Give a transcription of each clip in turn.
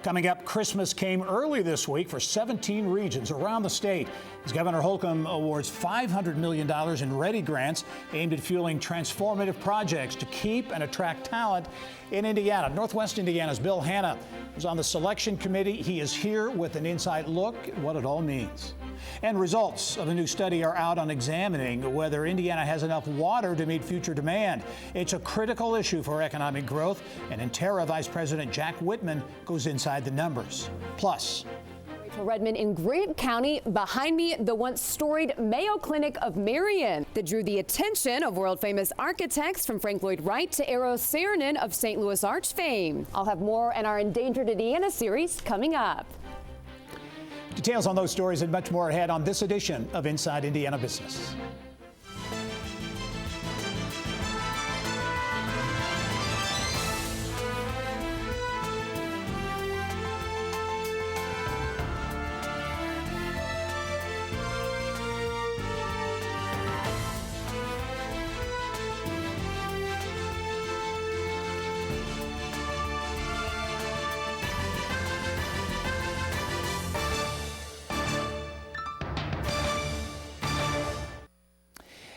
Coming up, Christmas came early this week for 17 regions around the state as Governor Holcomb awards $500 million in READI grants aimed at fueling transformative projects to keep and attract talent in Indiana. Northwest Indiana's Bill Hanna was on the selection committee. He is here with an inside look at what it all means. And results of a new study are out on examining whether Indiana has enough water to meet future demand. It's a critical issue for economic growth, and INTERA Vice President Jack Wittman goes inside the numbers. Plus, Redmond in Grant County. Behind me, the once storied Mayo Clinic of Marion that drew the attention of world-famous architects from Frank Lloyd Wright to Eero Saarinen of St. Louis Arch fame. I'll have more in our Endangered Indiana series coming up. Details on those stories and much more ahead on this edition of Inside Indiana Business.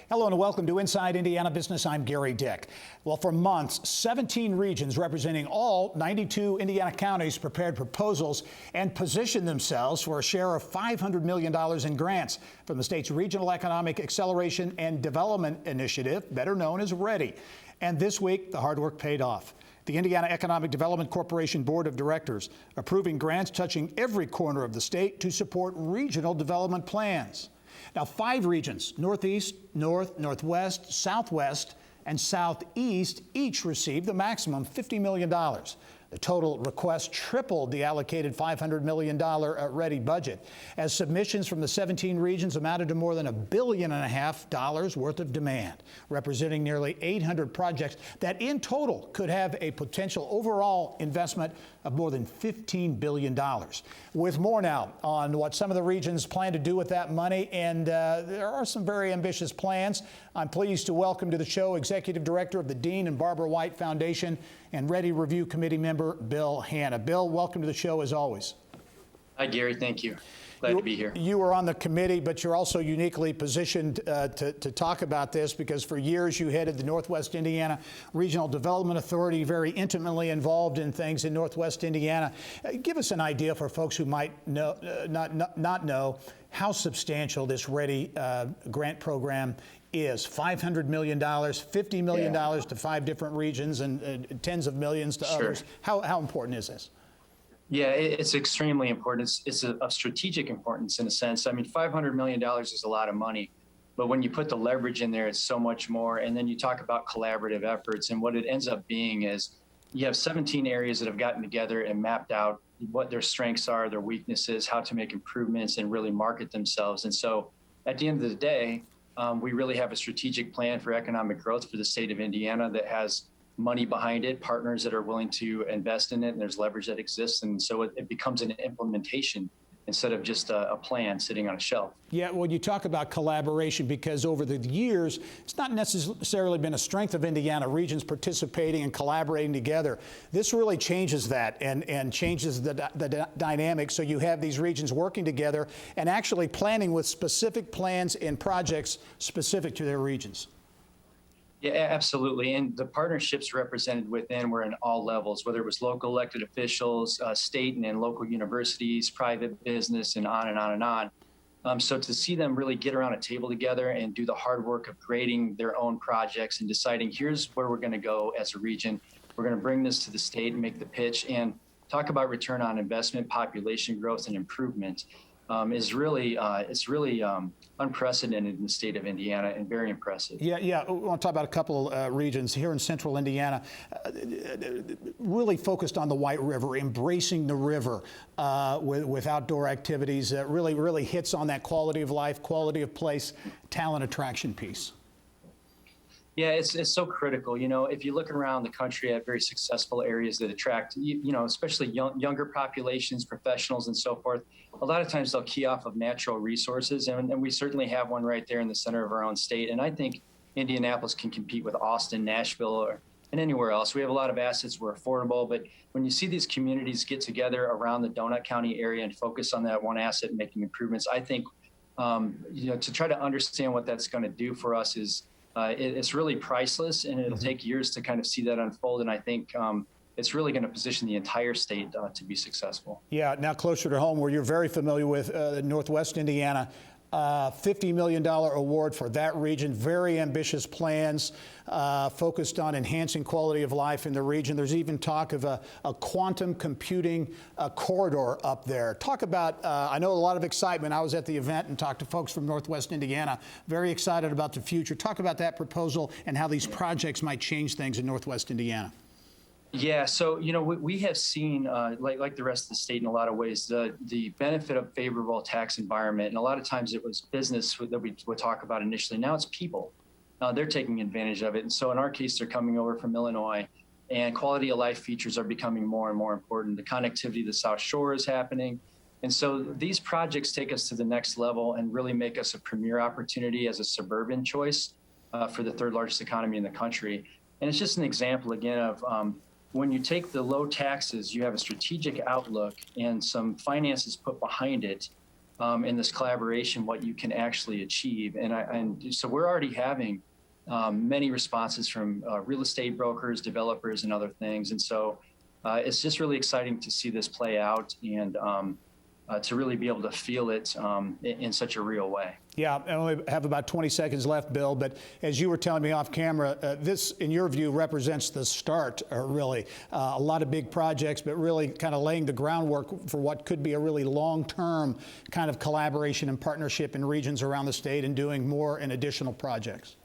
Hello and welcome to Inside Indiana Business. I'm Gerry Dick. Well, for months, 17 regions representing all 92 Indiana counties prepared proposals and positioned themselves for a share of $500 million in grants from the state's Regional Economic Acceleration and Development Initiative, better known as READI. And this week, the hard work paid off. The Indiana Economic Development Corporation Board of Directors approving grants touching every corner of the state to support regional development plans. Now, 5 regions, Northeast, North, Northwest, Southwest, and Southeast, each received the maximum $50 million. The total request tripled the allocated $500 million READI budget, as submissions from the 17 regions amounted to more than $1.5 billion worth of demand, representing nearly 800 projects that in total could have a potential overall investment of more than $15 billion. With more now on what some of the regions plan to do with that money, and there are some very ambitious plans. I'm pleased to welcome to the show Executive Director of the Dean and Barbara White Foundation and READI Review Committee member Bill Hanna. Bill, welcome to the show as always. Hi, Gerry. Thank you. Glad to be here. You were on the committee, but you're also uniquely positioned to talk about this because for years you headed the Northwest Indiana Regional Development Authority, very intimately involved in things in Northwest Indiana. Give us an idea for folks who might know, not know how substantial this READI grant program is. $500 million, $50 million to 5 different regions and tens of millions to others. How important is this? Yeah, it's extremely important. It's of strategic importance in a sense. I mean, $500 million is a lot of money, but when you put the leverage in there, it's so much more. And then you talk about collaborative efforts, and what it ends up being is you have 17 areas that have gotten together and mapped out what their strengths are, their weaknesses, how to make improvements and really market themselves. And so at the end of the day, we really have a strategic plan for economic growth for the state of Indiana that has money behind it, partners that are willing to invest in it, and there's leverage that exists. And so it becomes an implementation instead of just a plan sitting on a shelf. Yeah, well, you talk about collaboration because over the years, it's not necessarily been a strength of Indiana regions participating and collaborating together. This really changes that and changes the dynamic. So you have these regions working together and actually planning with specific plans and projects specific to their regions. Yeah, absolutely. And the partnerships represented within were in all levels, whether it was local elected officials, state and local universities, private business, and on and on and on. So to see them really get around a table together and do the hard work of grading their own projects and deciding here's where we're going to go as a region. We're going to bring this to the state and make the pitch and talk about return on investment, population growth, and improvement. Is really unprecedented in the state of Indiana and very impressive. Yeah. I want to talk about a couple regions here in central Indiana, really focused on the White River, embracing the river with outdoor activities. Really hits on that quality of life, quality of place, talent attraction piece. Yeah, it's so critical. You know, if you look around the country at very successful areas that attract, especially younger populations, professionals, and so forth, a lot of times they'll key off of natural resources, and we certainly have one right there in the center of our own state. And I think Indianapolis can compete with Austin, Nashville, and anywhere else. We have a lot of assets. We're affordable, but when you see these communities get together around the Donut County area and focus on that one asset and making improvements, I think, to try to understand what that's going to do for us is it's really priceless, and it'll take years to kind of see that unfold. And I think it's really going to position the entire state to be successful. Yeah, now closer to home, where you're very familiar with Northwest Indiana. $50 million award for that region. Very ambitious plans focused on enhancing quality of life in the region. There's even talk of a quantum computing corridor up there. Talk about, I know a lot of excitement. I was at the event and talked to folks from Northwest Indiana. Very excited about the future. Talk about that proposal and how these projects might change things in Northwest Indiana. Yeah, so we have seen, like the rest of the state in a lot of ways, the benefit of favorable tax environment. And a lot of times it was business that we would talk about initially. Now it's people. They're taking advantage of it. And so in our case, they're coming over from Illinois, and quality of life features are becoming more and more important. The connectivity to the South Shore is happening. And so these projects take us to the next level and really make us a premier opportunity as a suburban choice for the third largest economy in the country. And it's just an example, again, of when you take the low taxes, you have a strategic outlook and some finances put behind it in this collaboration, what you can actually achieve. And so we're already having many responses from real estate brokers, developers, and other things. And so it's just really exciting to see this play out and to really be able to feel it in such a real way. Yeah, I only have about 20 seconds left, Bill, but as you were telling me off camera, this, in your view, represents the start, really. A lot of big projects, but really kind of laying the groundwork for what could be a really long-term kind of collaboration and partnership in regions around the state and doing more and additional projects.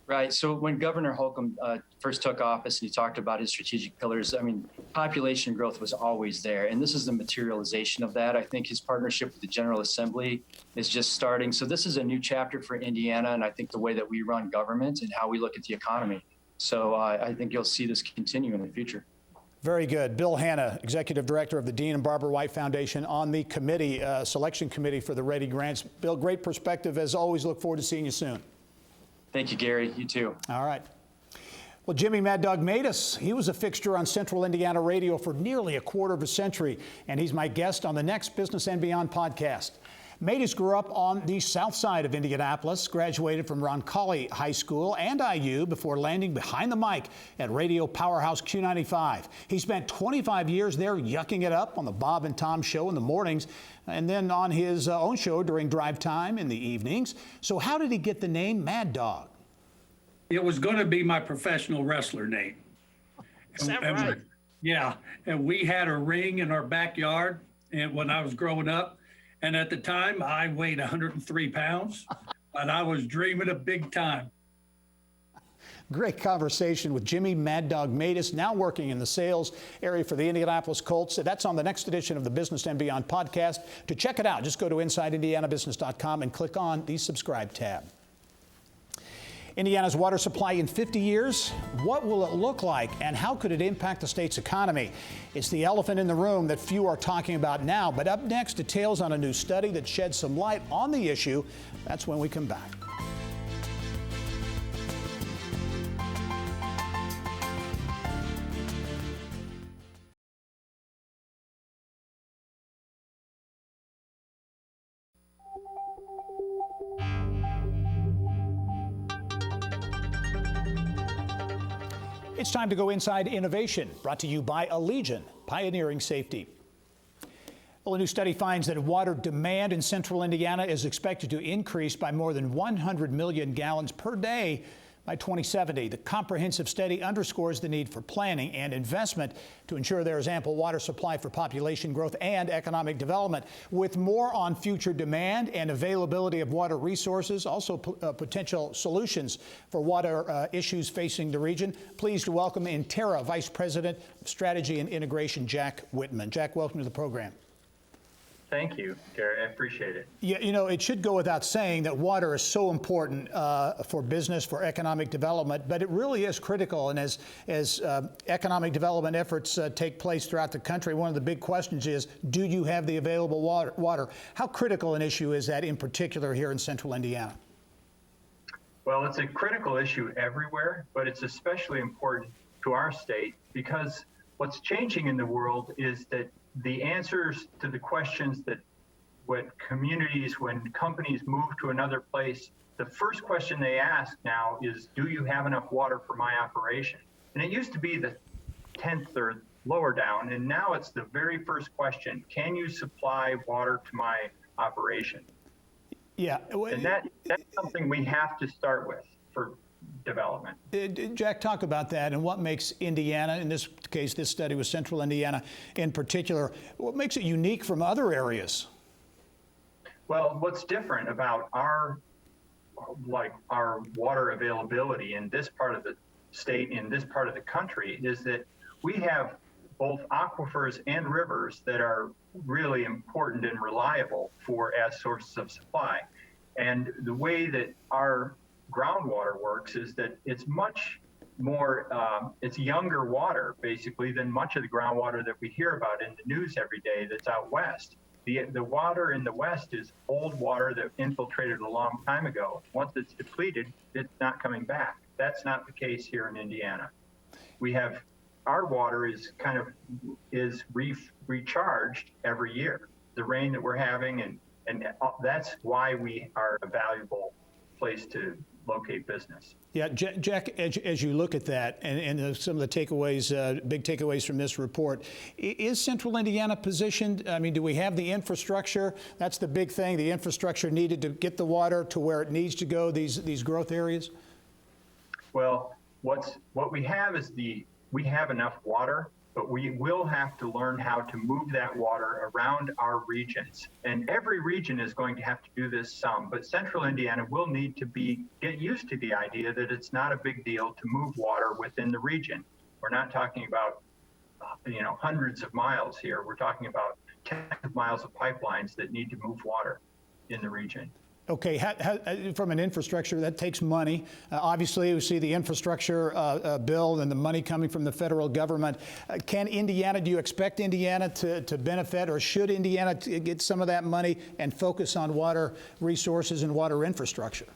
Right. So when Governor Holcomb first took office and he talked about his strategic pillars, I mean, population growth was always there. And this is the materialization of that. I think his partnership with the General Assembly is just starting. So this is a new chapter for Indiana, and I think the way that we run government and how we look at the economy. So I think you'll see this continue in the future. Very good. Bill Hanna, Executive Director of the Dean and Barbara White Foundation, on the committee, selection committee for the READI grants. Bill, great perspective. As always, look forward to seeing you soon. Thank you, Gary. You too. All right. Well, Jimmy Mad Dog Matus, he was a fixture on Central Indiana radio for nearly a quarter of a century, and he's my guest on the next Business and Beyond podcast. Matus grew up on the south side of Indianapolis, graduated from Roncalli High School and IU before landing behind the mic at radio powerhouse Q95. He spent 25 years there yucking it up on the Bob and Tom show in the mornings and then on his own show during drive time in the evenings. So how did he get the name Mad Dog? It was going to be my professional wrestler name. Is that right? Yeah, and we had a ring in our backyard and when I was growing up. And at the time, I weighed 103 pounds, but I was dreaming of big time. Great conversation with Jimmy Mad Dog Matus, now working in the sales area for the Indianapolis Colts. That's on the next edition of the Business and Beyond podcast. To check it out, just go to InsideIndianaBusiness.com and click on the subscribe tab. Indiana's water supply in 50 years. What will it look like and how could it impact the state's economy? It's the elephant in the room that few are talking about now. But up next, details on a new study that sheds some light on the issue. That's when we come back. It's time to go inside innovation, brought to you by Allegion, pioneering safety. Well, a new study finds that water demand in central Indiana is expected to increase by more than 100 million gallons per day by 2070. The comprehensive study underscores the need for planning and investment to ensure there is ample water supply for population growth and economic development. With more on future demand and availability of water resources, also potential solutions for water issues facing the region, pleased to welcome INTERA Vice President of Strategy and Integration, Jack Whitman. Jack, welcome to the program. Thank you, Gerry. I appreciate it. Yeah, you know, it should go without saying that water is so important for business, for economic development, but it really is critical. And as economic development efforts take place throughout the country, one of the big questions is, do you have the available water? How critical an issue is that in particular here in central Indiana? Well, it's a critical issue everywhere, but it's especially important to our state because what's changing in the world is that the answers to the questions that when companies move to another place, the first question they ask now is, do you have enough water for my operation? And it used to be the 10th or lower down, and now it's the very first question, can you supply water to my operation? Yeah. And that's something we have to start with for development. Jack, talk about that and what makes Indiana, in this case, this study was Central Indiana in particular, what makes it unique from other areas? Well, what's different about our water availability in this part of the state, in this part of the country, is that we have both aquifers and rivers that are really important and reliable as sources of supply. And the way that our groundwater works is that it's much more, it's younger water, basically, than much of the groundwater that we hear about in the news every day that's out west. The water in the west is old water that infiltrated a long time ago. Once it's depleted, it's not coming back. That's not the case here in Indiana. Our water is recharged every year. The rain that we're having, and that's why we are a valuable place to locate business. Yeah, Jack, as you look at that and some of the takeaways, big takeaways from this report, is Central Indiana positioned? I mean, do we have the infrastructure? That's the big thing, the infrastructure needed to get the water to where it needs to go, these growth areas? Well, what we have is we have enough water, but we will have to learn how to move that water around our regions. And every region is going to have to do this some, but Central Indiana will need to get used to the idea that it's not a big deal to move water within the region. We're not talking about, hundreds of miles here. We're talking about tens of miles of pipelines that need to move water in the region. Okay, from an infrastructure, that takes money. Obviously, we see the infrastructure bill and the money coming from the federal government. Do you expect Indiana to benefit, or should Indiana get some of that money and focus on water resources and water infrastructure?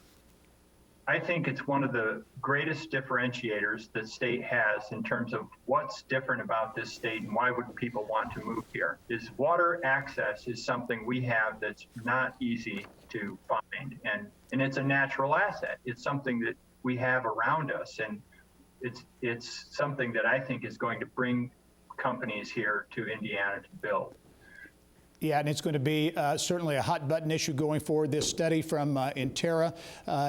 I think it's one of the greatest differentiators the state has in terms of what's different about this state and why would people want to move here. Is water access is something we have that's not easy to find, and it's a natural asset. It's something that we have around us, and it's something that I think is going to bring companies here to Indiana to build. Yeah, and it's going to be certainly a hot button issue going forward. This study from INTERA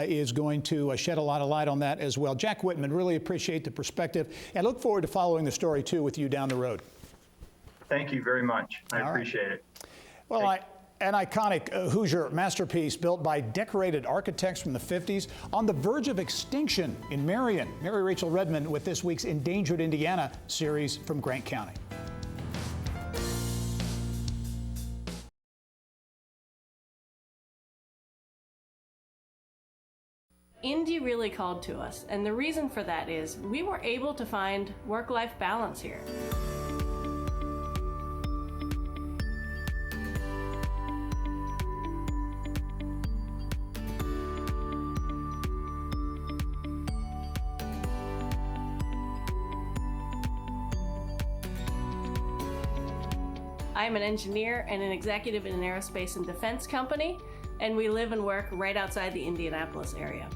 is going to shed a lot of light on that as well. Jack Whitman, really appreciate the perspective and look forward to following the story too with you down the road. Thank you very much. I appreciate it. Well, an iconic Hoosier masterpiece built by decorated architects from the 50s on the verge of extinction in Marion. Mary Rachel Redmond with this week's Endangered Indiana series from Grant County. Indy really called to us, and the reason for that is we were able to find work-life balance here. I am an engineer and an executive in an aerospace and defense company, and we live and work right outside the Indianapolis area.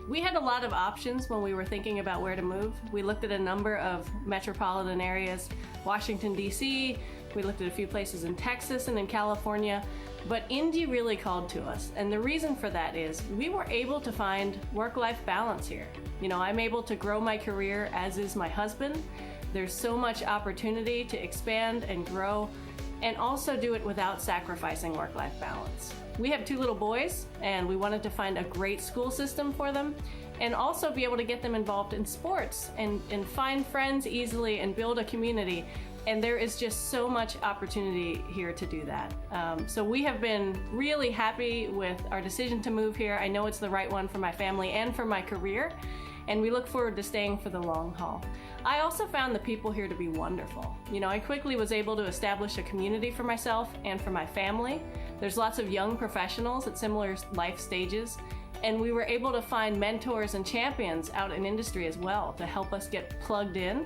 We had a lot of options when we were thinking about where to move. We looked at a number of metropolitan areas, Washington, D.C., we looked at a few places in Texas and in California, but Indy really called to us. And the reason for that is we were able to find work-life balance here. I'm able to grow my career, as is my husband. There's so much opportunity to expand and grow, and also do it without sacrificing work-life balance. We have 2 little boys, and we wanted to find a great school system for them, and also be able to get them involved in sports and find friends easily and build a community. And there is just so much opportunity here to do that. So we have been really happy with our decision to move here. I know it's the right one for my family and for my career, and we look forward to staying for the long haul. I also found the people here to be wonderful. I quickly was able to establish a community for myself and for my family. There's lots of young professionals at similar life stages, And we were able to find mentors and champions out in industry as well to help us get plugged in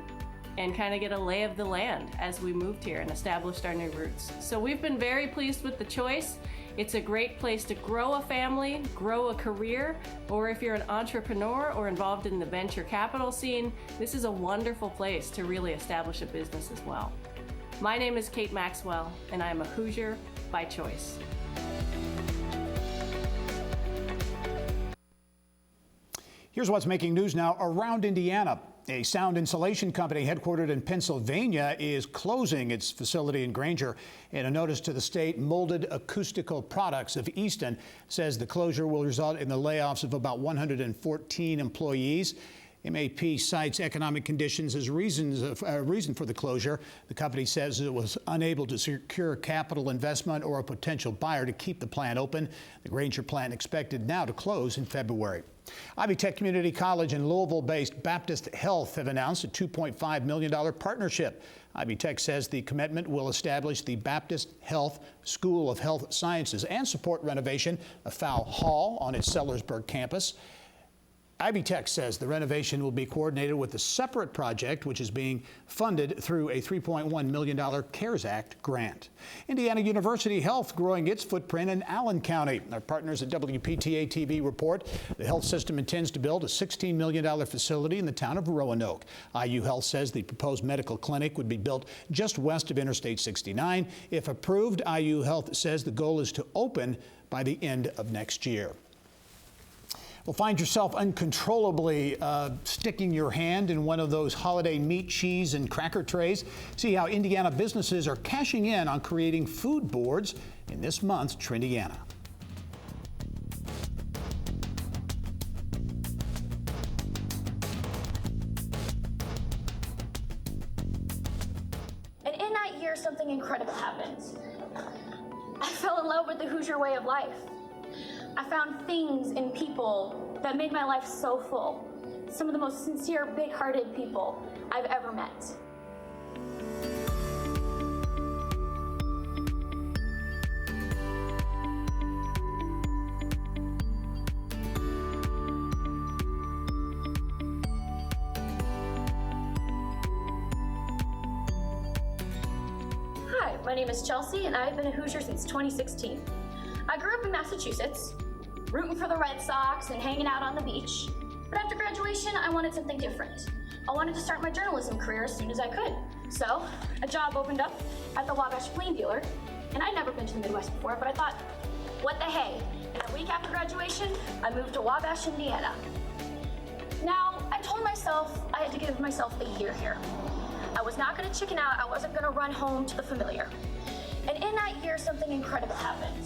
and kind of get a lay of the land as we moved here and established our new roots. So we've been very pleased with the choice. It's a great place to grow a family, grow a career, or if you're an entrepreneur or involved in the venture capital scene, this is a wonderful place to really establish a business as well. My name is Kate Maxwell, and I'm a Hoosier by choice. Here's what's making news now around Indiana. A sound insulation company headquartered in Pennsylvania is closing its facility in Granger. In a notice to the state, Molded Acoustical Products of Easton says the closure will result in the layoffs of about 114 employees. MAP cites economic conditions as reason for the closure. The company says it was unable to secure capital investment or a potential buyer to keep the plant open. The Granger plant expected now to close in February. Ivy Tech Community College and Louisville-based Baptist Health have announced a $2.5 million partnership. Ivy Tech says the commitment will establish the Baptist Health School of Health Sciences and support renovation of Fowl Hall on its Sellersburg campus. Ivy Tech says the renovation will be coordinated with a separate project, which is being funded through a $3.1 million CARES Act grant. Indiana University Health growing its footprint in Allen County. Our partners at WPTA TV report the health system intends to build a $16 million facility in the town of Roanoke. IU Health says the proposed medical clinic would be built just west of Interstate 69. If approved, IU Health says the goal is to open by the end of next year. Well, find yourself uncontrollably sticking your hand in one of those holiday meat, cheese, and cracker trays. See how Indiana businesses are cashing in on creating food boards in this month's Trendiana. And in that year, something incredible happened. I fell in love with the Hoosier way of life. I found things in people that made my life so full. Some of the most sincere, big-hearted people I've ever met. Hi, my name is Chelsea, and I've been a Hoosier since 2016. I grew up in Massachusetts, rooting for the Red Sox and hanging out on the beach. But after graduation, I wanted something different. I wanted to start my journalism career as soon as I could. So, a job opened up at the Wabash Plain Dealer, and I'd never been to the Midwest before, but I thought, what the hey? And a week after graduation, I moved to Wabash, Indiana. Now, I told myself I had to give myself a year here. I was not gonna chicken out, I wasn't gonna run home to the familiar. And in that year, something incredible happened.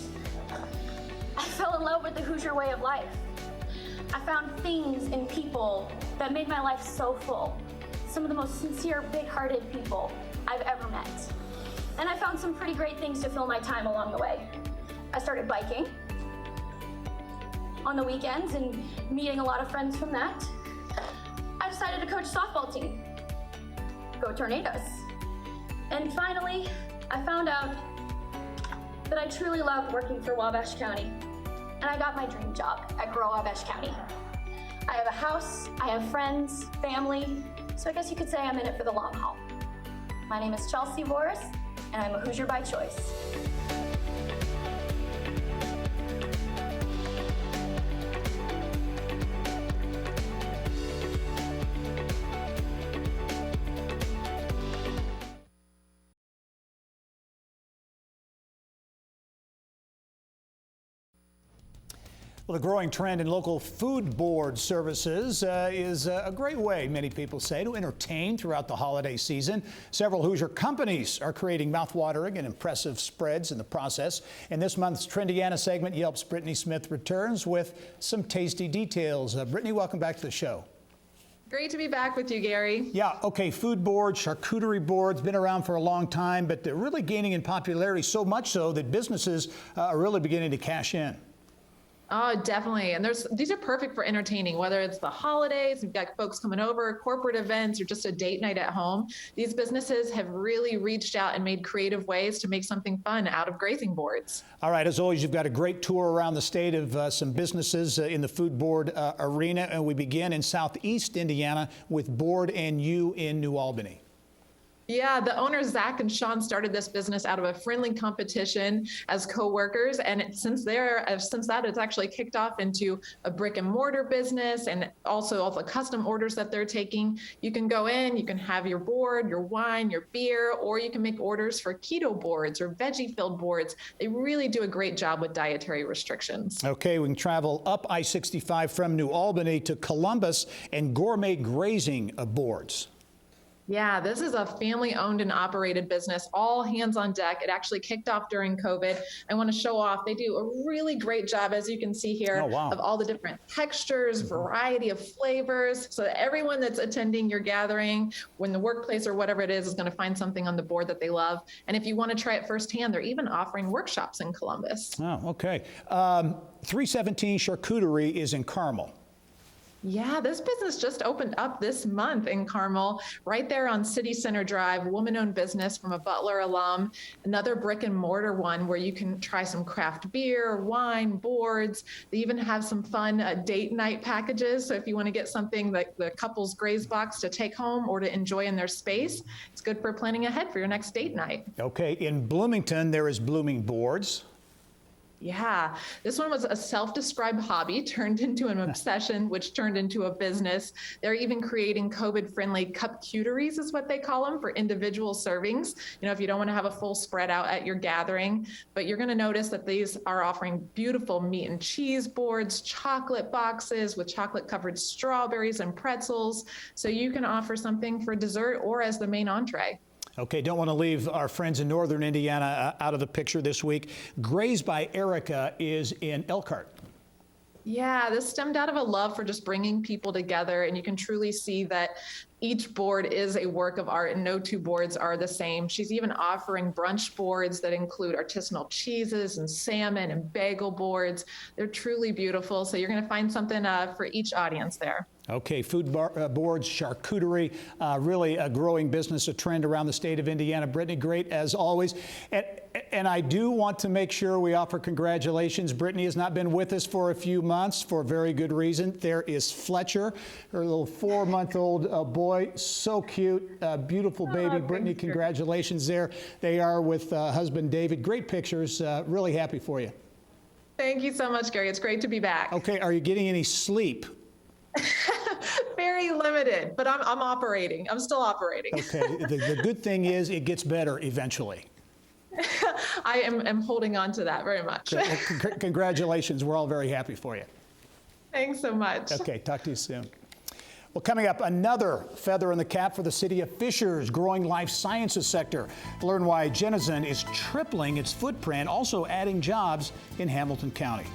I fell in love with the Hoosier way of life. I found things in people that made my life so full. Some of the most sincere, big-hearted people I've ever met. And I found some pretty great things to fill my time along the way. I started biking on the weekends and meeting a lot of friends from that. I decided to coach a softball team. Go Tornadoes. And finally, I found out that I truly loved working for Wabash County, and I got my dream job at Grow Wabash County. I have a house, I have friends, family, so I guess you could say I'm in it for the long haul. My name is Chelsea Boris, and I'm a Hoosier by choice. Well, the growing trend in local food board services is a great way, many people say, to entertain throughout the holiday season. Several Hoosier companies are creating mouthwatering and impressive spreads in the process. In this month's Trendiana segment, Yelp's Brittany Smith returns with some tasty details. Brittany, welcome back to the show. Great to be back with you, Gary. Yeah, okay, food boards, charcuterie boards, been around for a long time, but they're really gaining in popularity, so much so that businesses are really beginning to cash in. Oh, definitely. And these are perfect for entertaining, whether it's the holidays, you've got folks coming over, corporate events, or just a date night at home. These businesses have really reached out and made creative ways to make something fun out of grazing boards. All right, as always, you've got a great tour around the state of some businesses in the food board arena, and we begin in Southeast Indiana with Board and You in New Albany. Yeah, the owners, Zach and Sean, started this business out of a friendly competition as co-workers. And since that, it's actually kicked off into a brick and mortar business, and also all the custom orders that they're taking. You can go in, you can have your board, your wine, your beer, or you can make orders for keto boards or veggie-filled boards. They really do a great job with dietary restrictions. Okay, we can travel up I-65 from New Albany to Columbus and Gourmet Grazing Boards. Yeah, this is a family-owned and operated business, all hands on deck. It actually kicked off during COVID. I want to show off. They do a really great job, as you can see here, of all the different textures, variety of flavors, so that everyone that's attending your gathering, when the workplace or whatever it is going to find something on the board that they love. And if you want to try it firsthand, they're even offering workshops in Columbus. Oh, okay. 317 Charcuterie is in Carmel. Yeah, this business just opened up this month in Carmel, right there on City Center Drive, woman-owned business from a Butler alum, another brick and mortar one where you can try some craft beer, wine, boards. They even have some fun date night packages. So if you want to get something like the couple's graze box to take home or to enjoy in their space, it's good for planning ahead for your next date night. Okay, in Bloomington, there is Blooming Boards. Yeah, this one was a self-described hobby turned into an obsession, which turned into a business. They're even creating COVID-friendly cup-cuteries is what they call them, for individual servings. You know, if you don't want to have a full spread out at your gathering, but you're going to notice that these are offering beautiful meat and cheese boards, chocolate boxes with chocolate-covered strawberries and pretzels. So you can offer something for dessert or as the main entree. Okay, don't want to leave our friends in northern Indiana out of the picture this week. Graze by Erica is in Elkhart. Yeah, this stemmed out of a love for just bringing people together, and you can truly see that each board is a work of art and no two boards are the same. She's even offering brunch boards that include artisanal cheeses and salmon and bagel boards. They're truly beautiful, so you're going to find something for each audience there. Okay, food boards, charcuterie, really a growing business, a trend around the state of Indiana. Brittany, great as always. And I do want to make sure we offer congratulations. Brittany has not been with us for a few months for a very good reason. There is Fletcher, her little 4-month-old boy, so cute, beautiful baby. Brittany, congratulations there. They are with husband David. Great pictures, really happy for you. Thank you so much, Gary. It's great to be back. Okay, are you getting any sleep? Very limited, but I'm operating. I'm still operating. Okay, the good thing is it gets better eventually. I am holding on to that very much. Okay, well, congratulations. We're all very happy for you. Thanks so much. Okay, talk to you soon. Well, coming up, another feather in the cap for the city of Fishers' growing life sciences sector. Learn why Genazen is tripling its footprint, also adding jobs in Hamilton County.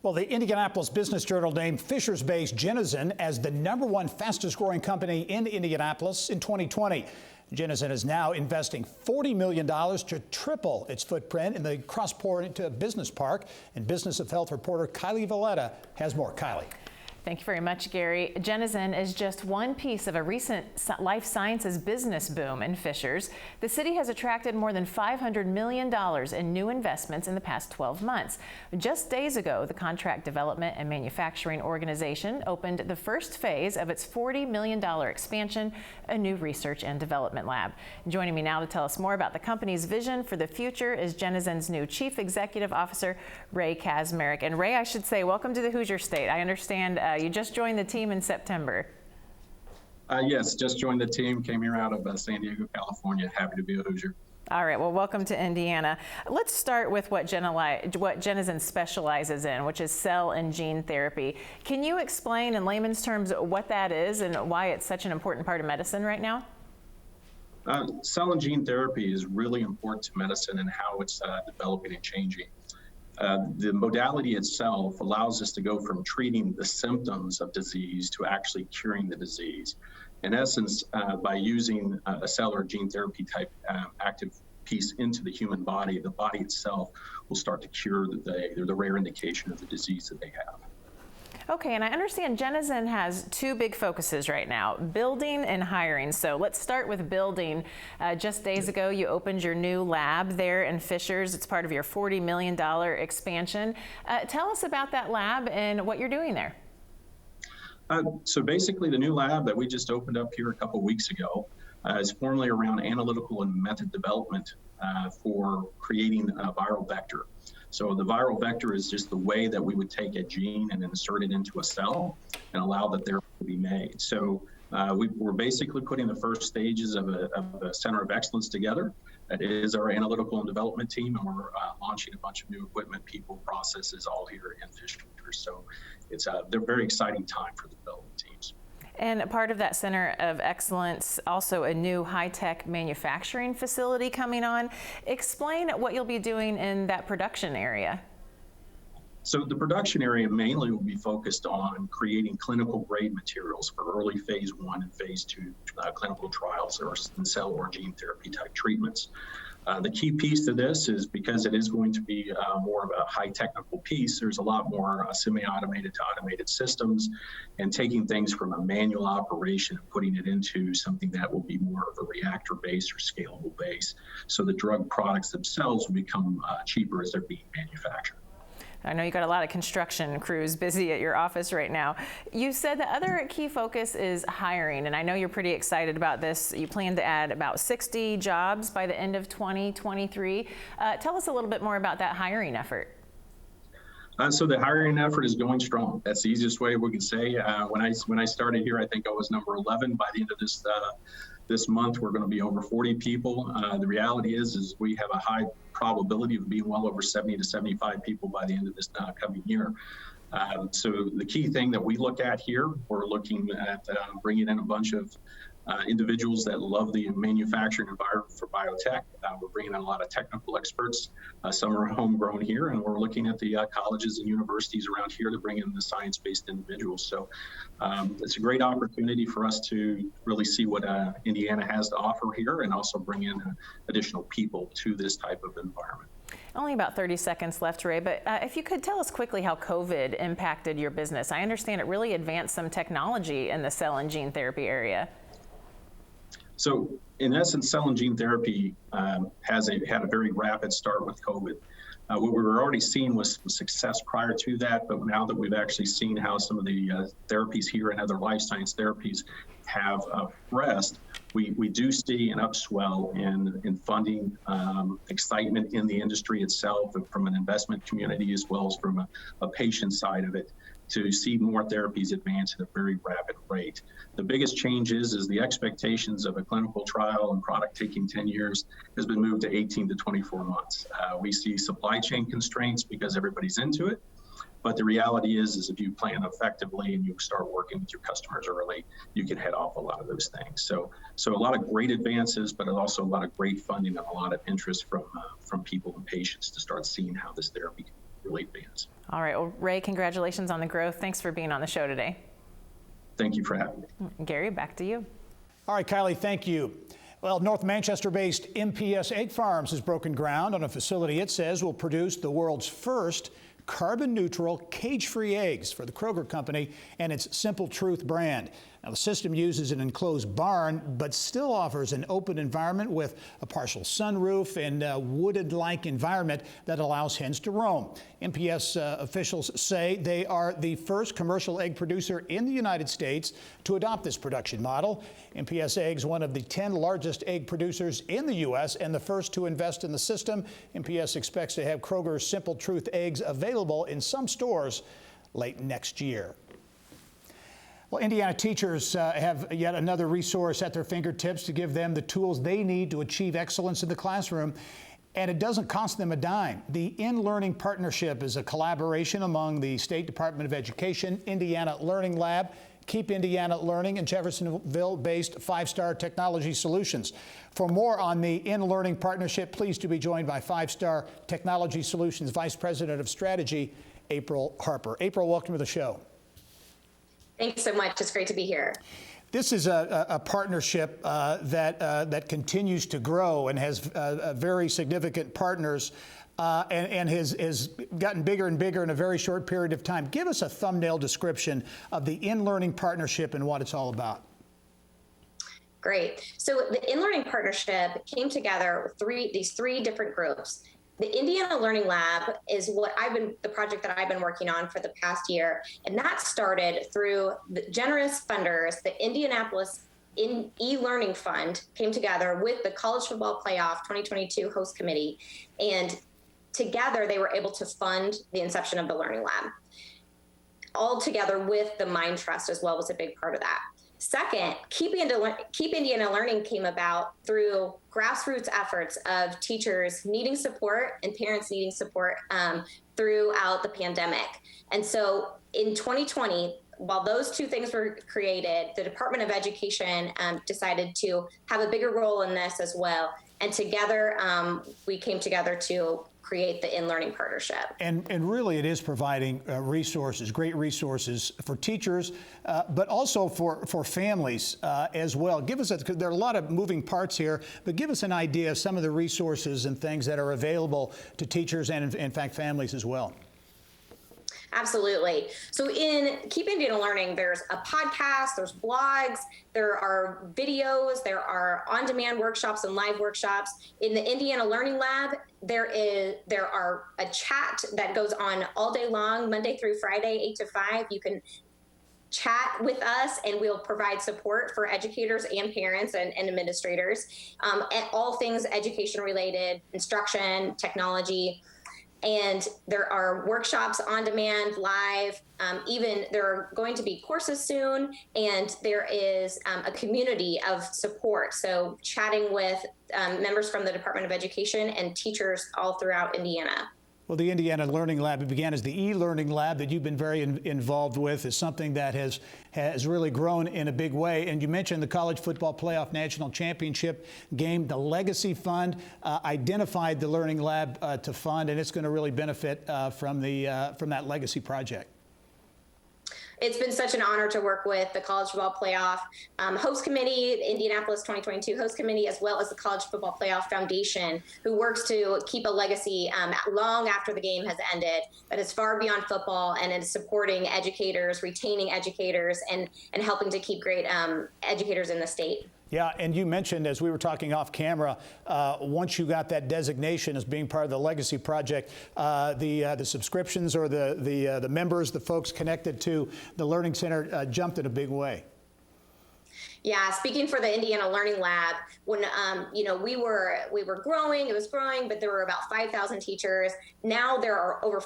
Well, the Indianapolis Business Journal named Fishers-based Genazen as the #1 fastest growing company in Indianapolis in 2020. Genazen is now investing $40 million to triple its footprint in the Crossport Business Park. And Business of Health reporter Kylie Valletta has more. Kylie. Thank you very much, Gary. Genazen is just one piece of a recent life sciences business boom in Fishers. The city has attracted more than $500 million in new investments in the past 12 months. Just days ago, the Contract Development and Manufacturing Organization opened the first phase of its $40 million expansion, a new research and development lab. Joining me now to tell us more about the company's vision for the future is Genazen's new Chief Executive Officer, Ray Kazmarek. And Ray, I should say, welcome to the Hoosier State. I understand you just joined the team in September. Yes, just joined the team, came here out of San Diego, California. Happy to be a Hoosier. All right, well, welcome to Indiana. Let's start with what Jenizen specializes in, which is cell and gene therapy. Can you explain in layman's terms what that is and why it's such an important part of medicine right now? Cell and gene therapy is really important to medicine and how it's developing and changing. The modality itself allows us to go from treating the symptoms of disease to actually curing the disease. In essence, by using a cell or gene therapy type active piece into the human body, the body itself will start to cure the rare indication of the disease that they have. Okay, and I understand Jenizen has two big focuses right now, building and hiring. So let's start with building. Just days ago, you opened your new lab there in Fishers. It's part of your $40 million expansion. Tell us about that lab and what you're doing there. So basically, the new lab that we just opened up here a couple weeks ago is formally around analytical and method development for creating a viral vector. So the viral vector is just the way that we would take a gene and insert it into a cell and allow the therapy to be made. So we're basically putting the first stages of a center of excellence together. That is our analytical and development team, and we're launching a bunch of new equipment, people, processes all here in Fishers. So it's a very exciting time for the development teams. And part of that Center of Excellence, also a new high-tech manufacturing facility coming on. Explain what you'll be doing in that production area. So the production area mainly will be focused on creating clinical grade materials for early phase 1 and phase 2 clinical trials or cell or gene therapy type treatments. The key piece to this is because it is going to be more of a high technical piece, there's a lot more semi-automated to automated systems, and taking things from a manual operation and putting it into something that will be more of a reactor base or scalable base. So the drug products themselves will become cheaper as they're being manufactured. I know you got a lot of construction crews busy at your office right now. You said the other key focus is hiring, and I know you're pretty excited about this. You plan to add about 60 jobs by the end of 2023. Tell us a little bit more about that hiring effort. So the hiring effort is going strong. That's the easiest way we can say. When I started here, I think I was number 11. By the end of this month, we're going to be over 40 people. The reality is we have a high probability of being well over 70 to 75 people by the end of this coming year. So the key thing that we look at here, we're looking at bringing in a bunch of individuals that love the manufacturing environment for biotech. We're bringing in a lot of technical experts. Some are homegrown here, and we're looking at the colleges and universities around here to bring in the science-based individuals. So it's a great opportunity for us to really see what Indiana has to offer here and also bring in additional people to this type of environment. Only about 30 seconds left, Ray, but if you could tell us quickly how COVID impacted your business. I understand it really advanced some technology in the cell and gene therapy area. So in essence, cell and gene therapy had a very rapid start with COVID. What we were already seeing was some success prior to that, but now that we've actually seen how some of the therapies here and other life science therapies have progressed, we do see an upswell in funding, excitement in the industry itself, from an investment community as well as from a patient side of it, to see more therapies advance at a very rapid rate. The biggest change is the expectations of a clinical trial and product taking 10 years has been moved to 18 to 24 months. We see supply chain constraints because everybody's into it. But the reality is if you plan effectively and you start working with your customers early, you can head off a lot of those things. So a lot of great advances, but also a lot of great funding and a lot of interest from people and patients to start seeing how this therapy can really advance. All right, well, Ray, congratulations on the growth. Thanks for being on the show today. Thank you for having me. Gary, back to you. All right, Kylie, thank you. Well, North Manchester-based MPS Egg Farms has broken ground on a facility it says will produce the world's first carbon-neutral, cage-free eggs for the Kroger Company and its Simple Truth brand. Now, the system uses an enclosed barn, but still offers an open environment with a partial sunroof and a wooded-like environment that allows hens to roam. MPS officials say they are the first commercial egg producer in the United States to adopt this production model. MPS Eggs, one of the 10 largest egg producers in the U.S. and the first to invest in the system. MPS expects to have Kroger's Simple Truth eggs available in some stores late next year. Well, Indiana teachers have yet another resource at their fingertips to give them the tools they need to achieve excellence in the classroom. And it doesn't cost them a dime. The In-Learning Partnership is a collaboration among the State Department of Education, Indiana Learning Lab, Keep Indiana Learning, and Jeffersonville-based 5-Star Technology Solutions. For more on the In-Learning Partnership, pleased to be joined by 5-Star Technology Solutions Vice President of Strategy, April Harper. April, welcome to the show. Thanks so much. It's great to be here. This is a partnership that continues to grow and has very significant partners and has gotten bigger and bigger in a very short period of time. Give us a thumbnail description of the In-Learning Partnership and what it's all about. Great. So the In-Learning Partnership came together with these three different groups. The Indiana Learning Lab is the project that I've been working on for the past year. And that started through the generous funders. The Indianapolis e-learning fund came together with the College Football Playoff 2022 host committee. And together they were able to fund the inception of the Learning Lab. All together with the Mind Trust as well was a big part of that. Second, Keep Indiana Learning came about through grassroots efforts of teachers needing support and parents needing support throughout the pandemic. And so in 2020, while those two things were created, the Department of Education decided to have a bigger role in this as well. And together, we came together to create the In-Learning Partnership. And really it is providing resources, great resources for teachers, but also for families as well. Give us there are a lot of moving parts here, but give us an idea of some of the resources and things that are available to teachers and in fact families as well. Absolutely. So in Keep Indiana Learning, there's a podcast, there's blogs, there are videos, there are on-demand workshops and live workshops. In the Indiana Learning Lab, there are a chat that goes on all day long, Monday through Friday, 8 to 5. You can chat with us and we'll provide support for educators and parents and administrators, and all things education related, instruction, technology. And there are workshops on demand, live, even there are going to be courses soon, and there is a community of support. So chatting with members from the Department of Education and teachers all throughout Indiana. Well, the Indiana Learning Lab, it began as the e-learning lab that you've been very involved with, is something that has really grown in a big way. And you mentioned the College Football Playoff National Championship game. The Legacy Fund identified the Learning Lab to fund, and it's going to really benefit from that Legacy project. It's been such an honor to work with the College Football Playoff host committee, the Indianapolis 2022 host committee, as well as the College Football Playoff Foundation, who works to keep a legacy long after the game has ended, that is far beyond football and is supporting educators, retaining educators, and helping to keep great educators in the state. Yeah, and you mentioned, as we were talking off camera, once you got that designation as being part of the Legacy Project, the subscriptions or the members, the folks connected to the Learning Center jumped in a big way. Yeah, speaking for the Indiana Learning Lab, when we were growing, it was growing, but there were about 5,000 teachers. Now there are over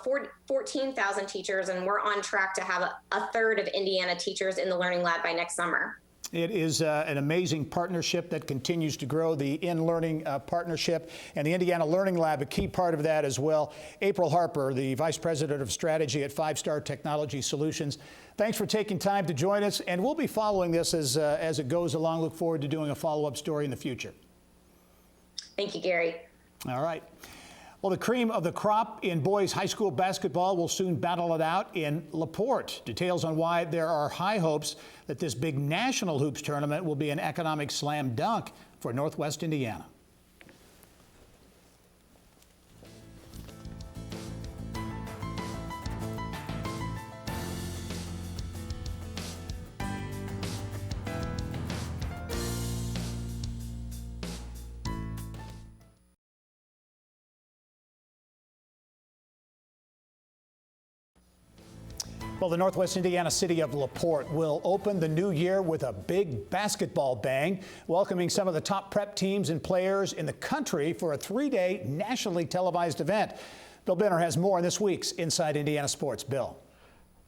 14,000 teachers, and we're on track to have a third of Indiana teachers in the Learning Lab by next summer. It is an amazing partnership that continues to grow, the In-Learning Partnership, and the Indiana Learning Lab, a key part of that as well. April Harper, the Vice President of Strategy at 5-Star Technology Solutions. Thanks for taking time to join us, and we'll be following this as it goes along. Look forward to doing a follow-up story in the future. Thank you, Gary. All right. Well, the cream of the crop in boys high school basketball will soon battle it out in LaPorte. Details on why there are high hopes that this big national hoops tournament will be an economic slam dunk for Northwest Indiana. Well, the Northwest Indiana city of LaPorte will open the new year with a big basketball bang, welcoming some of the top prep teams and players in the country for a 3-day nationally televised event. Bill Benner has more on this week's Inside Indiana Sports. Bill.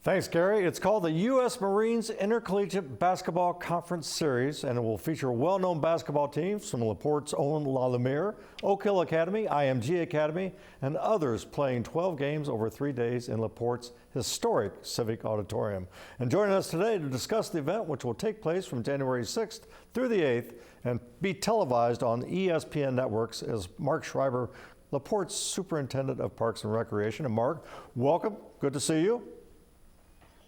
Thanks, Gary. It's called the U.S. Marines Intercollegiate Basketball Conference Series, and it will feature well-known basketball teams from LaPorte's own La Lumiere, Oak Hill Academy, IMG Academy, and others playing 12 games over 3 days in LaPorte's historic Civic Auditorium. And joining us today to discuss the event, which will take place from January 6th through the 8th and be televised on ESPN networks, is Mark Schreiber, LaPorte's Superintendent of Parks and Recreation. And Mark, welcome. Good to see you.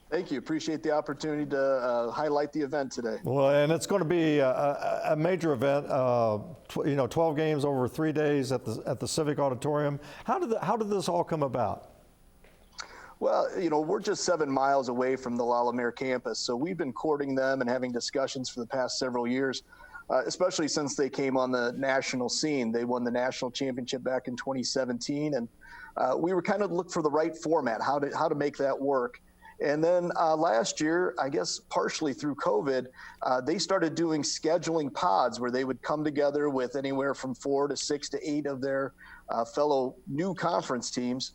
Thank you. Appreciate the opportunity to highlight the event today. Well, and it's going to be a major event. 12 games over 3 days at the Civic Auditorium. How did this all come about? Well, we're just 7 miles away from the La Lumiere campus, so we've been courting them and having discussions for the past several years, especially since they came on the national scene. They won the national championship back in 2017, and we were kind of looking for the right format, how to make that work. And then last year, I guess partially through COVID, they started doing scheduling pods where they would come together with anywhere from 4 to 6 to 8 of their fellow new conference teams.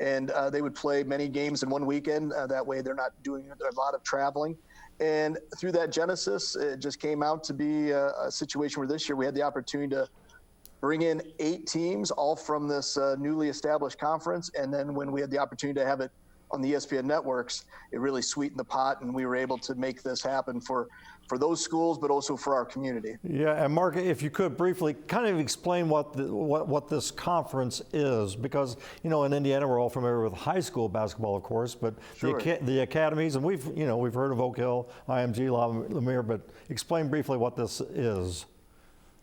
And they would play many games in one weekend. That way they're not doing a lot of traveling. And through that genesis, it just came out to be a situation where this year we had the opportunity to bring in 8 teams, all from this newly established conference. And then when we had the opportunity to have it on the ESPN networks, it really sweetened the pot, and we were able to make this happen for those schools, but also for our community. Yeah, and Mark, if you could briefly kind of explain what this conference is, because in Indiana we're all familiar with high school basketball, of course, but sure, the academies, and we've heard of Oak Hill, IMG, La Lumiere, but explain briefly what this is.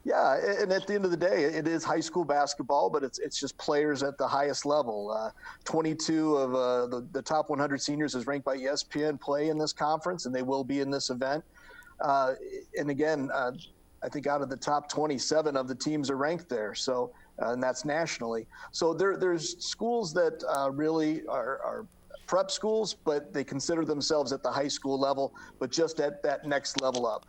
Yeah, and at the end of the day, it is high school basketball, but it's just players at the highest level. 22 of the top 100 seniors, as ranked by ESPN, play in this conference, and they will be in this event. And again, I think out of the top 27 of the teams are ranked there, so and that's nationally. So there's schools that really are prep schools, but they consider themselves at the high school level, but just at that next level up.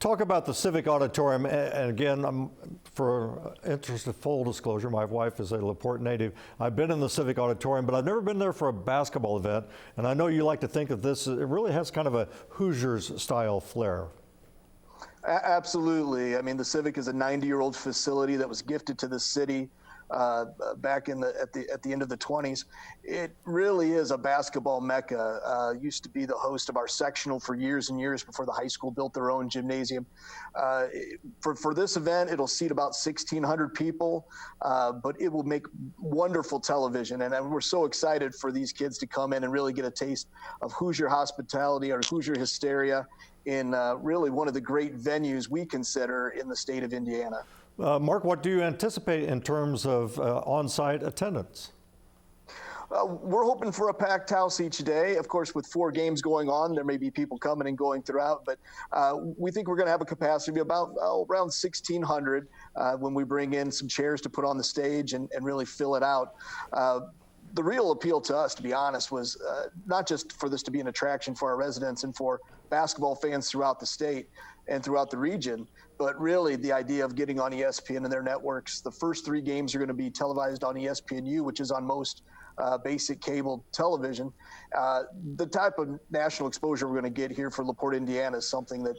Talk about the Civic Auditorium, and again, for interest of full disclosure, my wife is a LaPorte native. I've been in the Civic Auditorium, but I've never been there for a basketball event, and I know you like to think of this, it really has kind of a Hoosiers-style flair. Absolutely. I mean, the Civic is a 90-year-old facility that was gifted to the city back at the end of the 20s. It really is a basketball mecca. Used to be the host of our sectional for years and years before the high school built their own gymnasium. For this event, it'll seat about 1,600 people, but it will make wonderful television. And we're so excited for these kids to come in and really get a taste of Hoosier hospitality or Hoosier hysteria in really one of the great venues we consider in the state of Indiana. Mark, what do you anticipate in terms of on-site attendance? We're hoping for a packed house each day. Of course, with 4 games going on, there may be people coming and going throughout, but we think we're going to have a capacity of about around 1,600 when we bring in some chairs to put on the stage and really fill it out. The real appeal to us, to be honest, was not just for this to be an attraction for our residents and for basketball fans throughout the state and throughout the region, but really the idea of getting on ESPN and their networks. The first 3 games are going to be televised on ESPNU, which is on most basic cable television. The type of national exposure we're going to get here for LaPorte, Indiana is something that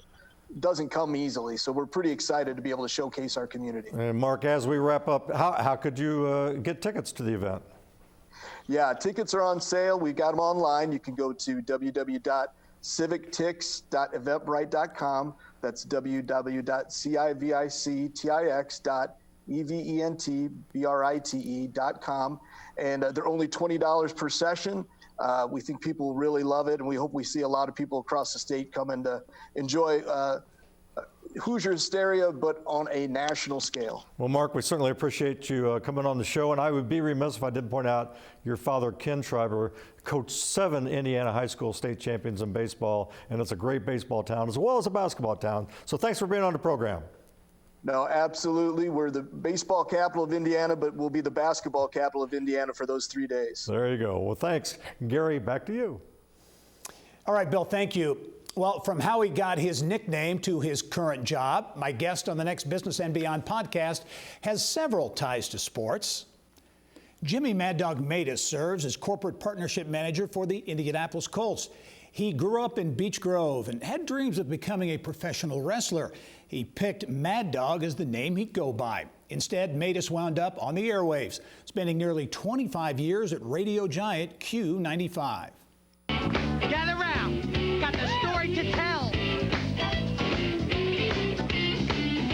doesn't come easily. So we're pretty excited to be able to showcase our community. And Mark, as we wrap up, how could you get tickets to the event? Yeah, tickets are on sale. We've got them online. You can go to www.civictix.eventbrite.com. That's www.civictix.eventbrite.com. And they're only $20 per session. We think people will really love it, and we hope we see a lot of people across the state coming to enjoy Hoosier hysteria, but on a national scale. Well, Mark, we certainly appreciate you coming on the show, and I would be remiss if I didn't point out your father, Ken Schreiber, coached 7 Indiana high school state champions in baseball, and it's a great baseball town as well as a basketball town. So thanks for being on the program. No, absolutely. We're the baseball capital of Indiana, but we'll be the basketball capital of Indiana for those 3 days. There you go. Well, thanks. Gary, back to you. All right, Bill, thank you. Well, from how he got his nickname to his current job, my guest on the next Business and Beyond podcast has several ties to sports. Jimmy Mad Dog Matus serves as corporate partnership manager for the Indianapolis Colts. He grew up in Beech Grove and had dreams of becoming a professional wrestler. He picked Mad Dog as the name he'd go by. Instead, Matus wound up on the airwaves, spending nearly 25 years at radio giant Q95. Gather round, got the story to tell.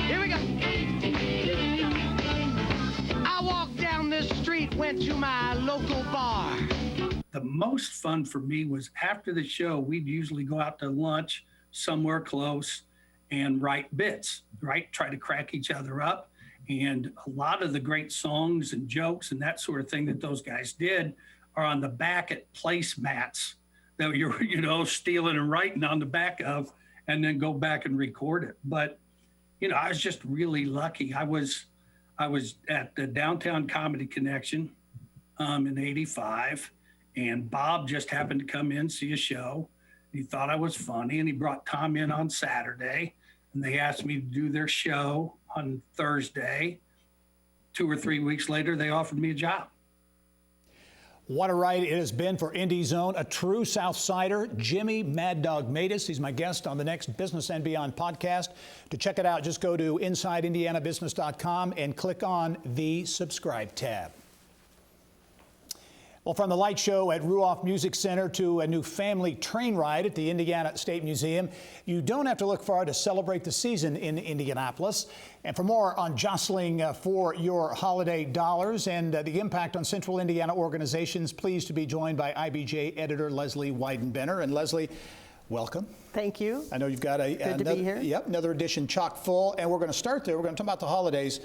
Here we go. I walked down this street, went to my local bar. The most fun for me was after the show, we'd usually go out to lunch somewhere close and write bits, right? Try to crack each other up. And a lot of the great songs and jokes and that sort of thing that those guys did are on the back at placemats that you're, stealing and writing on the back of, and then go back and record it. But, I was just really lucky. I was at the Downtown Comedy Connection in '85, and Bob just happened to come in, see a show. He thought I was funny, and he brought Tom in on Saturday, and they asked me to do their show on Thursday. 2 or 3 weeks later, they offered me a job. What a ride it has been for Indy's own, a true Southsider, Jimmy Mad Dog Matus. He's my guest on the next Business and Beyond podcast. To check it out, just go to InsideIndianaBusiness.com and click on the subscribe tab. Well, from the light show at Ruoff Music Center to a new family train ride at the Indiana State Museum, you don't have to look far to celebrate the season in Indianapolis. And for more on jostling for your holiday dollars and the impact on Central Indiana organizations, pleased to be joined by IBJ editor Leslie Weidenbender. And Leslie, welcome. Thank you. I know you've got Good to be here. Yep, another edition chock full, and we're going to start there. We're going to talk about the holidays.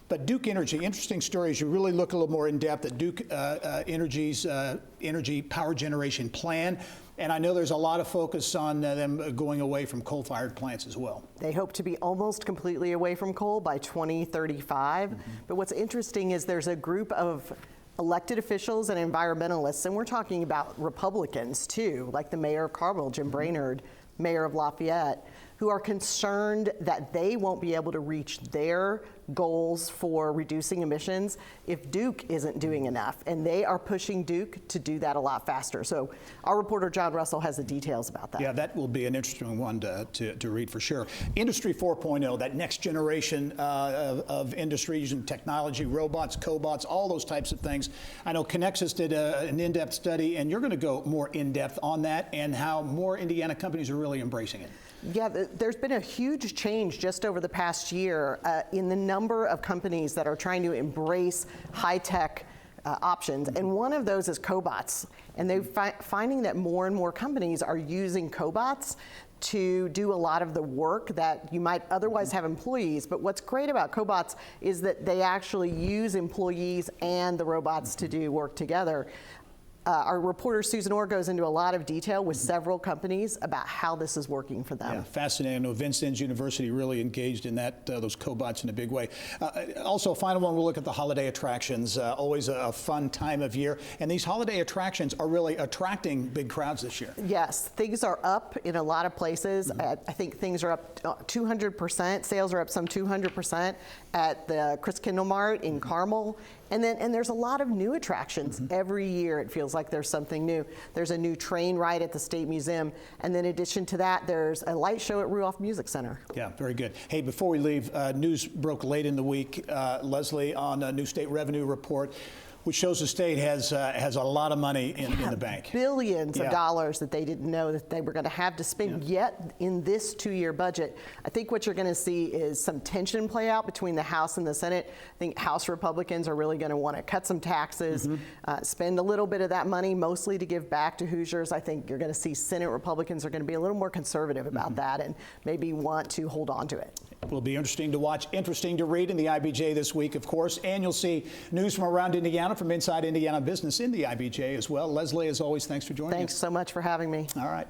But Duke Energy, interesting stories. You really look a little more in depth at Duke Energy's energy power generation plan. And I know there's a lot of focus on them going away from coal-fired plants as well. They hope to be almost completely away from coal by 2035. But what's interesting is there's a group of elected officials and environmentalists, and we're talking about Republicans too, like the mayor of Carmel, Jim Brainerd, mayor of Lafayette, who are concerned that they won't be able to reach their goals for reducing emissions if Duke isn't doing enough. And they are pushing Duke to do that a lot faster. So our reporter John Russell has the details about that. Yeah, that will be an interesting one to read for sure. Industry 4.0, that next generation of industries and technology, robots, cobots, all those types of things. I know Connexus did an in-depth study, and you're going to go more in-depth on that and how more Indiana companies are really embracing it. Yeah, there's been a huge change just over the past year in the number of companies that are trying to embrace high-tech options, and one of those is cobots. And they're finding that more and more companies are using cobots to do a lot of the work that you might otherwise have employees. But what's great about cobots is that they actually use employees and the robots to do work together. Our reporter Susan Orr goes into a lot of detail with several companies about how this is working for them. Yeah, fascinating. I know Vincennes University really engaged in that, those cobots in a big way. Also, final one, we'll look at the holiday attractions. Always a fun time of year. And these holiday attractions are really attracting big crowds this year. Yes, things are up in a lot of places. I think things are up 200%. Sales are up some 200% at the Chris Kindle Mart in Carmel. And there's a lot of new attractions. Every year it feels like there's something new. There's a new train ride at the State Museum. And then in addition to that, there's a light show at Ruoff Music Center. Yeah, very good. Hey, before we leave, news broke late in the week, Leslie, on a new state revenue report, which shows the state has a lot of money in the bank. Billions of dollars that they didn't know that they were going to have to spend yet in this 2-year budget. I think what you're going to see is some tension play out between the House and the Senate. I think House Republicans are really going to want to cut some taxes, spend a little bit of that money mostly to give back to Hoosiers. I think you're going to see Senate Republicans are going to be a little more conservative about that and maybe want to hold on to it. Will be interesting to watch, interesting to read in the IBJ this week, of course, and you'll see news from around Indiana, from Inside Indiana Business in the IBJ as well. Leslie, as always, thanks for joining us. Thanks so much for having me. All right.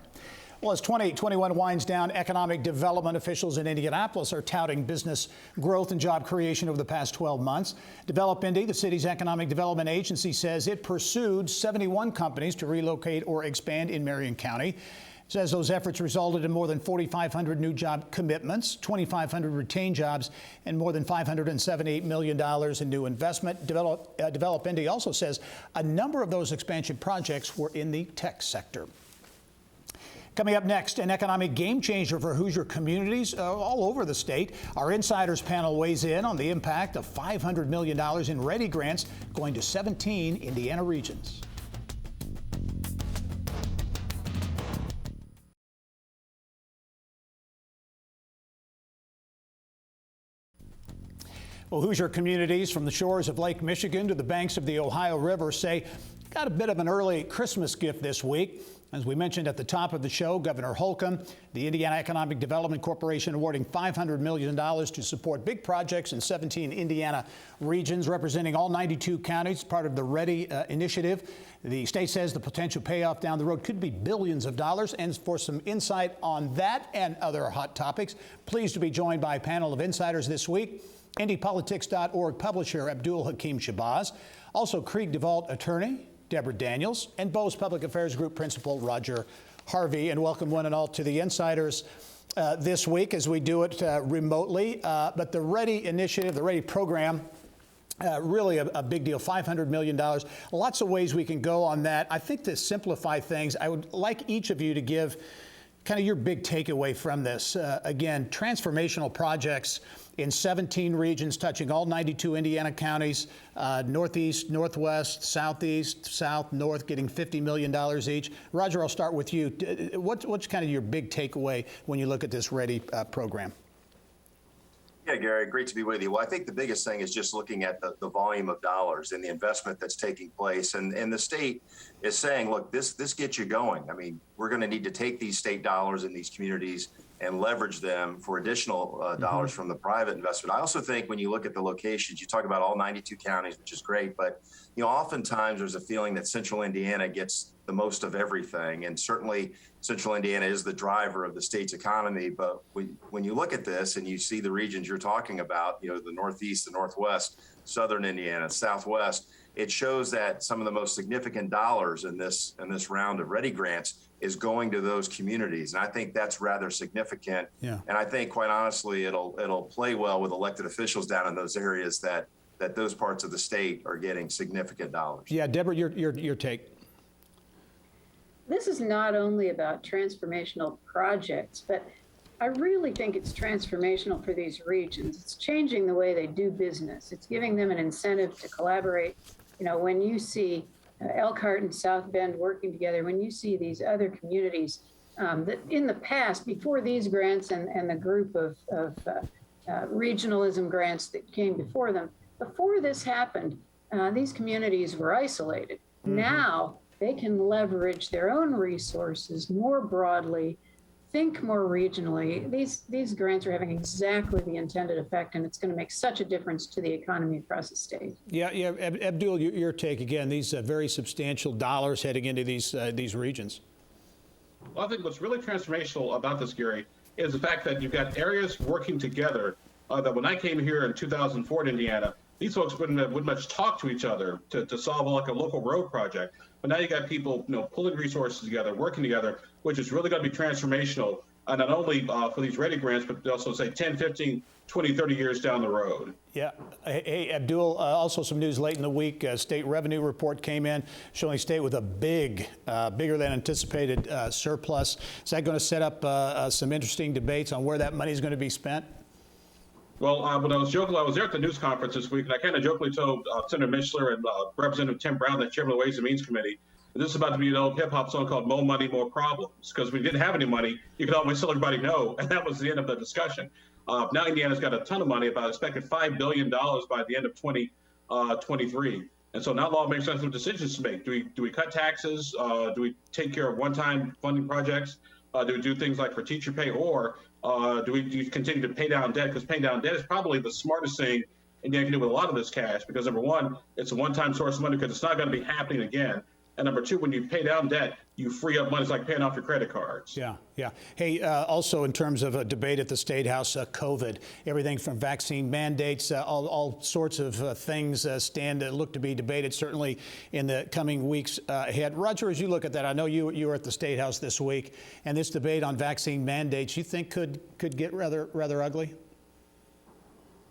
Well, as 2021 winds down, economic development officials in Indianapolis are touting business growth and job creation over the past 12 months. Develop Indy, the city's economic development agency, says it pursued 71 companies to relocate or expand in Marion County. Says those efforts resulted in more than 4,500 new job commitments, 2,500 retained jobs, and more than $578 million in new investment. Develop Indy also says a number of those expansion projects were in the tech sector. Coming up next, an economic game changer for Hoosier communities all over the state. Our Insiders panel weighs in on the impact of $500 million in READI grants going to 17 Indiana regions. Well, Hoosier communities from the shores of Lake Michigan to the banks of the Ohio River say got a bit of an early Christmas gift this week. As we mentioned at the top of the show, Governor Holcomb, the Indiana Economic Development Corporation awarding $500 million to support big projects in 17 Indiana regions representing all 92 counties, part of the READI initiative. The state says the potential payoff down the road could be billions of dollars. And for some insight on that and other hot topics, pleased to be joined by a panel of insiders this week. IndyPolitics.org publisher Abdul Hakim Shabazz, also Krieg DeVault attorney Deborah Daniels, and Bose Public Affairs Group principal Roger Harvey. And welcome one and all to the Insiders this week as we do it remotely. But the READI initiative, the READI program, really a big deal, $500 million. Lots of ways we can go on that. I think to simplify things, I would like each of you to give kind of your big takeaway from this. Again, transformational projects in 17 regions touching all 92 Indiana counties, northeast, northwest, southeast, south, north, getting $50 million each. Roger, I'll start with you. What's kind of your big takeaway when you look at this READI program? Yeah, Gary, great to be with you. Well, I think the biggest thing is just looking at the volume of dollars and the investment that's taking place. And the state is saying, look, this gets you going. I mean, we're going to need to take these state dollars in these communities and leverage them for additional dollars from the private investment. I also think when you look at the locations, you talk about all 92 counties, which is great, but you know, oftentimes there's a feeling that Central Indiana gets the most of everything, and certainly Central Indiana is the driver of the state's economy. But when you look at this and you see the regions you're talking about, you know, the Northeast, the Northwest, Southern Indiana, Southwest, it shows that some of the most significant dollars in this round of READI grants is going to those communities. And I think that's rather significant. Yeah. And I think, quite honestly, it'll play well with elected officials down in those areas that those parts of the state are getting significant dollars. Yeah, Deborah, your take. This is not only about transformational projects, but I really think it's transformational for these regions. It's changing the way they do business. It's giving them an incentive to collaborate. You know, when you see Elkhart and South Bend working together, when you see these other communities that in the past, before these grants and the group of regionalism grants that came before them, before this happened, these communities were isolated. Now they can leverage their own resources more broadly, think more regionally. These grants are having exactly the intended effect, and it's going to make such a difference to the economy across the state. Yeah, Abdul, your take again. These very substantial dollars heading into these regions. Well, I think what's really transformational about this, Gary, is the fact that you've got areas working together. That when I came here in 2004 in Indiana, these folks wouldn't much talk to each other to solve like a local road project. But now you got people, you know, pulling resources together, working together, which is really going to be transformational, not only for these READI grants, but also say 10, 15, 20, 30 years down the road. Yeah. Hey, Abdul, also some news late in the week. State revenue report came in showing state with a bigger than anticipated surplus. Is that going to set up some interesting debates on where that money is going to be spent? Well, when I was there at the news conference this week, and I kind of jokingly told Senator Mishler and Representative Tim Brown, the chairman of the Ways and Means Committee, that this is about to be an old hip-hop song called More Money, More Problems, because we didn't have any money. You could always tell everybody no, and that was the end of the discussion. Now Indiana's got a ton of money, about expected $5 billion by the end of 2023. And so now lawmakers have some decisions to make. Do we cut taxes? Do we take care of one-time funding projects? Do we do things like for teacher pay, or do we continue to pay down debt? Because paying down debt is probably the smartest thing Indiana can do with a lot of this cash, because number one, it's a one-time source of money because it's not going to be happening again. And number two, when you pay down debt, you free up money. It's like paying off your credit cards. Yeah, yeah. Hey, also in terms of a debate at the State House, COVID, everything from vaccine mandates, all sorts of things look to be debated, certainly in the coming weeks ahead. Roger, as you look at that, I know you were at the State House this week, and this debate on vaccine mandates, you think could get rather ugly?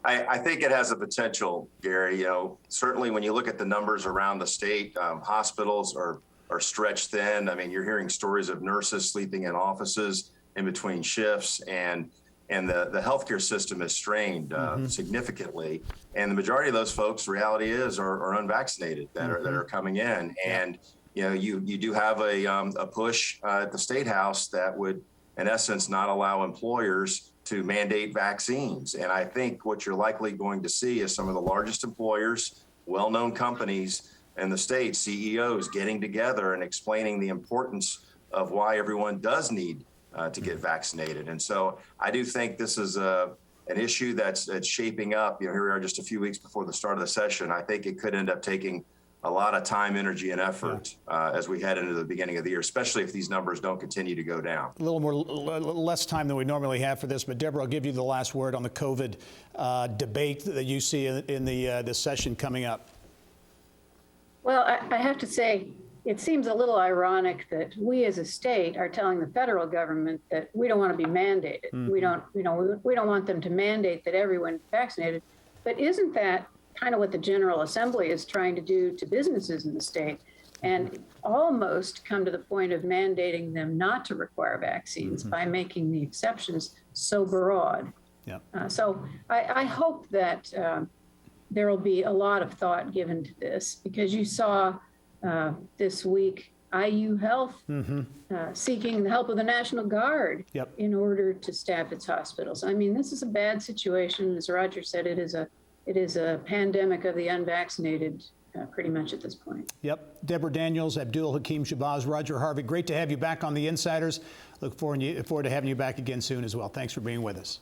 I think it has a potential, Gary. You know, certainly when you look at the numbers around the state, hospitals are stretched thin. I mean, you're hearing stories of nurses sleeping in offices in between shifts, and the healthcare system is strained significantly. And the majority of those folks, reality is, are unvaccinated that are coming in. And you know, you do have a push at the State House that would, in essence, not allow employers to mandate vaccines. And I think what you're likely going to see is some of the largest employers, well-known companies in the state, CEOs, getting together and explaining the importance of why everyone does need to get vaccinated. And so I do think this is an issue that's shaping up. You know, here we are just a few weeks before the start of the session. I think it could end up taking a lot of time, energy, and effort as we head into the beginning of the year, especially if these numbers don't continue to go down. A little more, less time than we normally have for this, but Deborah, I'll give you the last word on the COVID debate that you see in the session coming up. Well, I have to say, it seems a little ironic that we as a state are telling the federal government that we don't want to be mandated. We don't want them to mandate that everyone vaccinated. But isn't that kind of what the General Assembly is trying to do to businesses in the state, and almost come to the point of mandating them not to require vaccines by making the exceptions so broad? So I hope that there will be a lot of thought given to this, because you saw this week IU Health seeking the help of the National Guard in order to staff its hospitals. I mean, this is a bad situation. As Roger said, it is a pandemic of the unvaccinated pretty much at this point. Yep. Deborah Daniels, Abdul Hakim Shabazz, Roger Harvey, great to have you back on the Insiders. Look forward to having you back again soon as well. Thanks for being with us.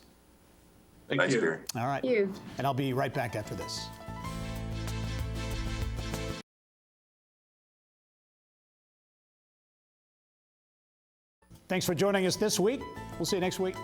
Thanks, Gary. All right. Thank you. And I'll be right back after this. Thanks for joining us this week. We'll see you next week.